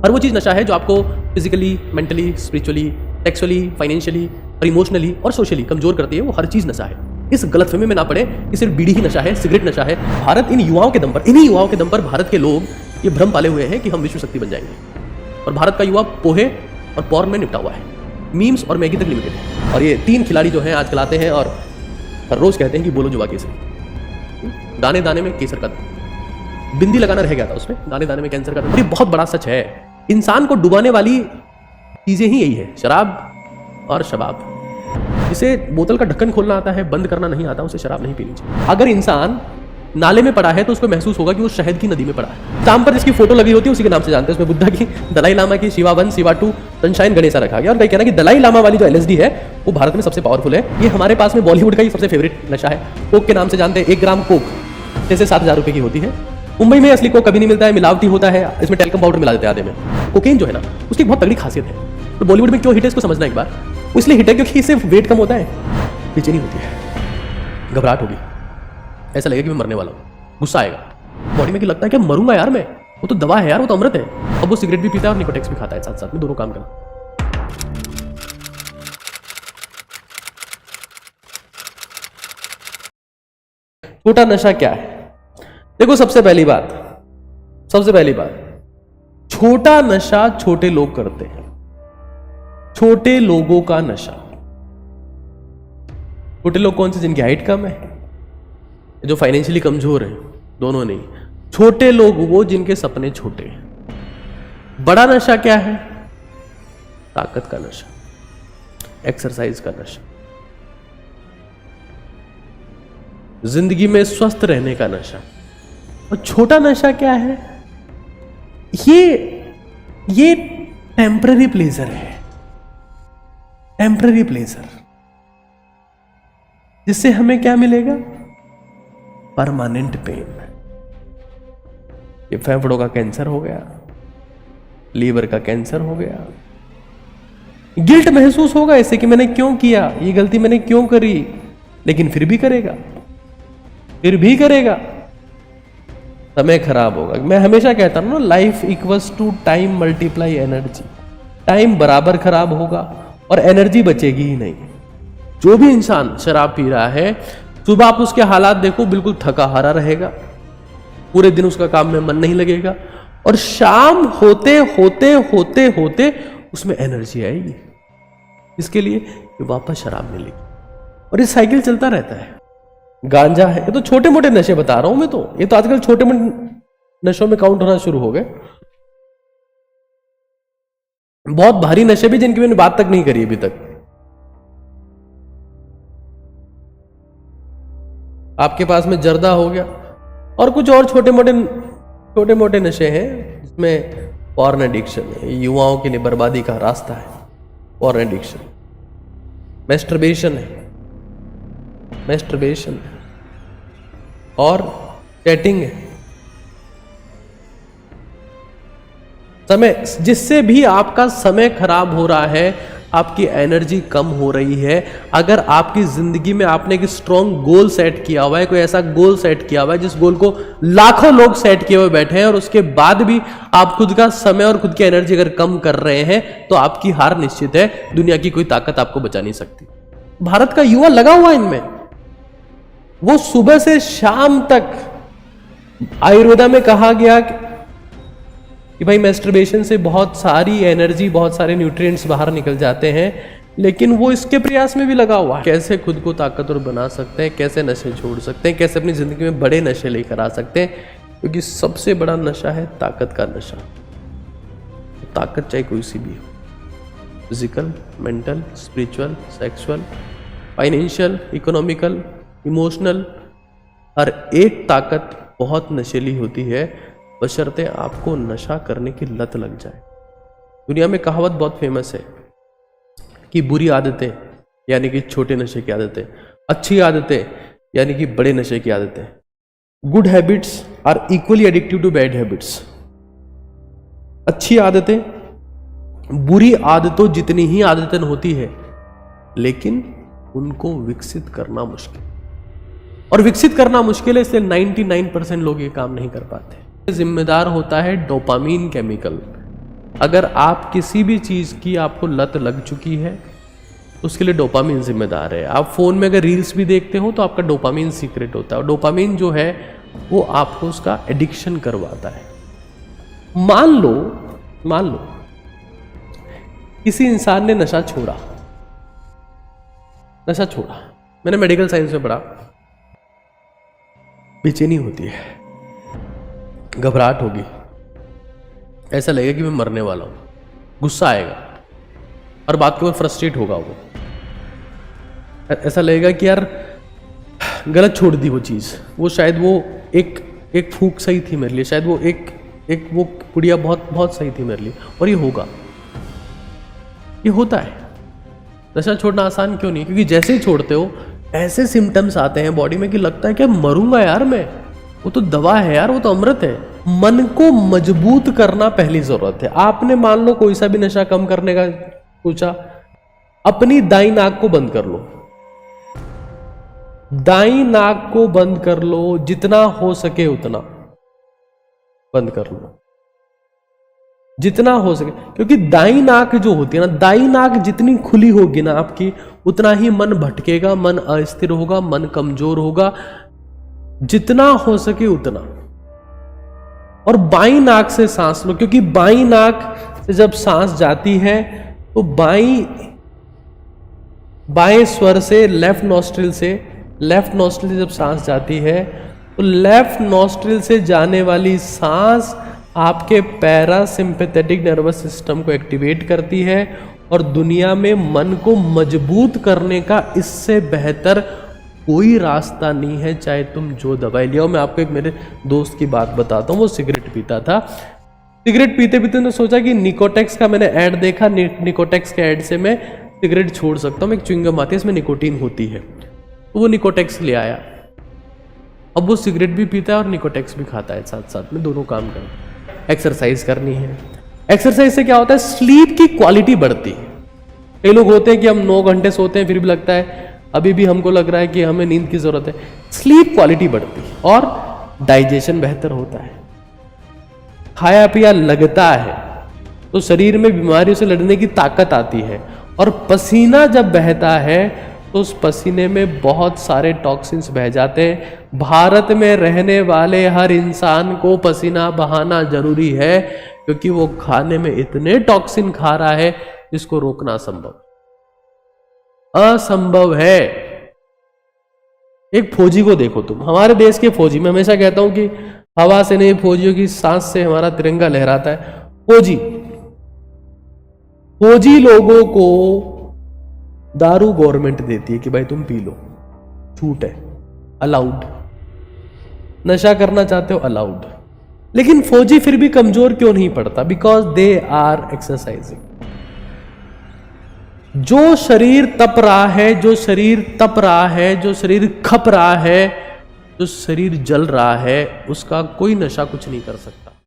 हर वो चीज़ नशा है जो आपको physically, mentally, spiritually, sexually, financially और इमोशनली और सोशली कमजोर करती है। वो हर चीज़ नशा है। इस गलतफहमी में ना पड़े कि सिर्फ बीड़ी ही नशा है, सिगरेट नशा है। भारत इन युवाओं के दम पर, इन्हीं युवाओं के दम पर भारत के लोग ये भ्रम पाले हुए हैं कि हम विश्व शक्ति बन जाएंगे। और भारत का युवा पोहे और पॉर्न में निपटा हुआ है, मीम्स और मैगी तक लिमिटेड है। और ये 3 खिलाड़ी जो हैं आजकल आते हैं और हर रोज कहते हैं कि बोलो जुबा केसर, दाने दाने में केसर का दम। बिंदी लगाना रह गया था उसमें, दाने दाने में कैंसर का दम। और ये बहुत बड़ा सच है। इंसान को डुबाने वाली चीजें ही यही है, शराब और शबाब। जिसे बोतल का ढक्कन खोलना आता है, बंद करना नहीं आता, उसे शराब नहीं पीनी चाहिए। अगर इंसान नाले में पड़ा है तो उसको महसूस होगा कि वो शहद की नदी में पड़ा है। शाम पर जिसकी फोटो लगी होती है उसी के नाम से जानते हैं। उसमें बुद्धा की, दलाई लामा की, शिवा 1, शिवा 2, सनशाइन, गणेशा रखा गया। और कहीं कहना कि दलाई लामा वाली जो LSD है वो भारत में सबसे पावरफुल है। ये हमारे पास में बॉलीवुड का ही सबसे फेवरेट नशा है। कोक के नाम से जानते हैं। 1 ग्राम कोक 6 से 7 हज़ार रुपए की होती है। मुंबई में असली कोक कभी नहीं मिलता है, मिलावटी होता है। इसमें टेल्कम पाउडर मिला देते हैं आधे में। कोकेन जो है ना, उसकी बहुत तगड़ी खासियत है। तो बॉलीवुड में क्यों हिट है इसको समझना एक बार। वो इसलिए हिट है क्योंकि इससे वेट कम होता है, बेचैनी होती है, घबराहट होगी, ऐसा लगेगा कि मैं मरने वाला हूँ, गुस्सा आएगा बॉडी में कि लगता है कि मरूंगा यार मैं। वो तो दवा है यार, वो तो अमृत है। अब वो सिगरेट भी पीता है और निकोटेक्स भी खाता है, साथ साथ में दोनों काम करना। छोटा नशा क्या है? देखो, सबसे पहली बात, छोटा नशा छोटे लोग करते हैं। छोटे लोगों का नशा। छोटे लोग कौन से? जिनकी हाइट कम है, जो फाइनेंशियली कमजोर है, दोनों नहीं। छोटे लोग वो जिनके सपने छोटे हैं। बड़ा नशा क्या है? ताकत का नशा, एक्सरसाइज का नशा, जिंदगी में स्वस्थ रहने का नशा। और छोटा नशा क्या है? ये टेम्पररी प्लेजर है, टेम्पररी प्लेजर, जिससे हमें क्या मिलेगा? Permanent pain. ये फेफड़ों का कैंसर हो गया, लीवर का कैंसर हो गया। गिल्ट महसूस होगा इससे कि मैंने क्यों किया, ये गलती मैंने क्यों करी, लेकिन फिर भी करेगा, समय खराब होगा। मैं हमेशा कहता हूं ना, life equals to time multiply energy. Time बराबर खराब होगा और एनर्जी बचेगी ही नहीं। जो भी इंसान शराब पी रहा है, सुबह आप उसके हालात देखो, बिल्कुल थका हारा रहेगा, पूरे दिन उसका काम में मन नहीं लगेगा, और शाम होते होते उसमें एनर्जी आएगी। इसके लिए वापस शराब मिलेगी, और ये साइकिल चलता रहता है। गांजा है, ये तो छोटे मोटे नशे बता रहा हूं मैं तो, ये तो आजकल छोटे मोटे नशों में काउंट होना शुरू हो गए। बहुत भारी नशे भी जिनकी मैंने बात तक नहीं करी अभी तक। आपके पास में जर्दा हो गया, और कुछ और छोटे मोटे नशे हैं जिसमें पॉर्न एडिक्शन है। युवाओं के लिए बर्बादी का रास्ता है पॉर्न एडिक्शन। मैस्टरबेशन है और चैटिंग है। समय, जिससे भी आपका समय खराब हो रहा है, आपकी एनर्जी कम हो रही है। अगर आपकी जिंदगी में आपने एक स्ट्रॉन्ग गोल सेट किया हुआ है, कोई ऐसा गोल सेट किया हुआ है जिस गोल को लाखों लोग सेट किए हुए बैठे हैं, और उसके बाद भी आप खुद का समय और खुद की एनर्जी अगर कम कर रहे हैं, तो आपकी हार निश्चित है। दुनिया की कोई ताकत आपको बचा नहीं सकती। भारत का युवा लगा हुआ इनमें, वो सुबह से शाम तक, आयुर्वेदा में कहा गया कि भाई मैस्टरबेशन से बहुत सारी एनर्जी, बहुत सारे न्यूट्रिएंट्स बाहर निकल जाते हैं, लेकिन वो इसके प्रयास में भी लगा हुआ है। कैसे खुद को ताकतवर बना सकते हैं, कैसे नशे छोड़ सकते हैं, कैसे अपनी जिंदगी में बड़े नशे लेकर आ सकते हैं, क्योंकि सबसे बड़ा नशा है ताकत का नशा। ताकत चाहे कोई सी भी हो, physical, mental, spiritual, sexual, financial, economical, emotional, हर एक ताकत बहुत नशीली होती है, बशर्ते आपको नशा करने की लत लग जाए। दुनिया में कहावत बहुत फेमस है कि बुरी आदतें यानी कि छोटे नशे की आदतें, अच्छी आदतें यानी कि बड़े नशे की आदतें, good habits are equally addictive to bad habits. अच्छी आदतें बुरी आदतों जितनी ही आदतन होती है, लेकिन उनको विकसित करना मुश्किल, और विकसित करना मुश्किल है, इसलिए 99% लोग ये काम नहीं कर पाते। जिम्मेदार होता है डोपामीन केमिकल, अगर आप किसी भी चीज़ की आपको लत लग चुकी है, उसके लिए डोपामीन जिम्मेदार है। आप फ़ोन में अगर रील्स भी देखते हो तो आपका डोपामीन सीक्रेट होता है, और डोपामीन जो है वो आपको उसका एडिक्शन करवाता है। मान लो किसी इंसान ने नशा छोड़ा, मैंने मेडिकल साइंस में पढ़ा, बेचैनी होती है, घबराहट होगी, ऐसा लगेगा कि मैं मरने वाला हूं, गुस्सा आएगा और बात के ऊपर फ्रस्ट्रेट होगा, वो ऐसा लगेगा कि यार गलत छोड़ दी वो चीज़, वो शायद वो एक फूक सही थी मेरे लिए, शायद वो एक वो पुड़िया बहुत सही थी मेरे लिए, और ये होगा, ये होता है। नशा छोड़ना आसान क्यों नहीं? क्योंकि जैसे ही छोड़ते हो ऐसे सिम्टम्स आते हैं बॉडी में कि लगता है कि मरूंगा यार मैं। वो तो दवा है यार, वो तो अमृत है। मन को मजबूत करना पहली जरूरत है। आपने मान लो कोई सा भी नशा कम करने का सोचा, अपनी दाई नाक को बंद कर लो, दाई नाक को बंद कर लो, जितना हो सके उतना बंद कर लो, जितना हो सके, क्योंकि दाई नाक जो होती है ना, दाई नाक जितनी खुली होगी ना आपकी, उतना ही मन भटकेगा, मन अस्थिर होगा, मन कमजोर होगा, जितना हो सके उतना। और बाई नाक से सांस लो, क्योंकि बाई नाक से जब सांस जाती है तो बाएं स्वर से लेफ्ट नॉस्ट्रिल से जब सांस जाती है तो लेफ्ट नॉस्ट्रिल से जाने वाली सांस आपके पैरासिम्पैथेटिक नर्वस सिस्टम को एक्टिवेट करती है, और दुनिया में मन को मजबूत करने का इससे बेहतर कोई रास्ता नहीं है, चाहे तुम जो दवाई लिया हो। मैं आपको एक मेरे दोस्त की बात बताता हूँ, वो सिगरेट पीता था। सिगरेट पीते पीते ने सोचा कि निकोटेक्स का मैंने ऐड देखा, निकोटेक्स के ऐड से मैं सिगरेट छोड़ सकता हूँ, एक च्युइंगम आती है इसमें निकोटीन होती है, तो वो निकोटेक्स ले आया। अब वो सिगरेट भी पीता है और निकोटेक्स भी खाता है, साथ साथ में दोनों काम करते हैं। एक्सरसाइज करनी है, एक्सरसाइज से क्या होता है, स्लीप की क्वालिटी बढ़ती है। कई लोग होते हैं कि हम 9 घंटे सोते हैं, फिर भी लगता है अभी भी हमको लग रहा है कि हमें नींद की जरूरत है। स्लीप क्वालिटी बढ़ती है और डाइजेशन बेहतर होता है, खाया पिया लगता है तो शरीर में बीमारियों से लड़ने की ताकत आती है, और पसीना जब बहता है तो उस पसीने में बहुत सारे टॉक्सिन्स बह जाते हैं। भारत में रहने वाले हर इंसान को पसीना बहाना जरूरी है, क्योंकि वो खाने में इतने टॉक्सिन खा रहा है जिसको रोकना असंभव है। एक फौजी को देखो तुम, हमारे देश के फौजी, मैं हमेशा कहता हूं कि हवा से नहीं, फौजियों की सांस से हमारा तिरंगा लहराता है। फौजी लोगों को दारू गवर्नमेंट देती है कि भाई तुम पी लो, छूट है, अलाउड। नशा करना चाहते हो, अलाउड। लेकिन फौजी फिर भी कमजोर क्यों नहीं पड़ता? Because they are exercising. जो शरीर तप रहा है, जो शरीर खप रहा है, जो शरीर जल रहा है, उसका कोई नशा कुछ नहीं कर सकता।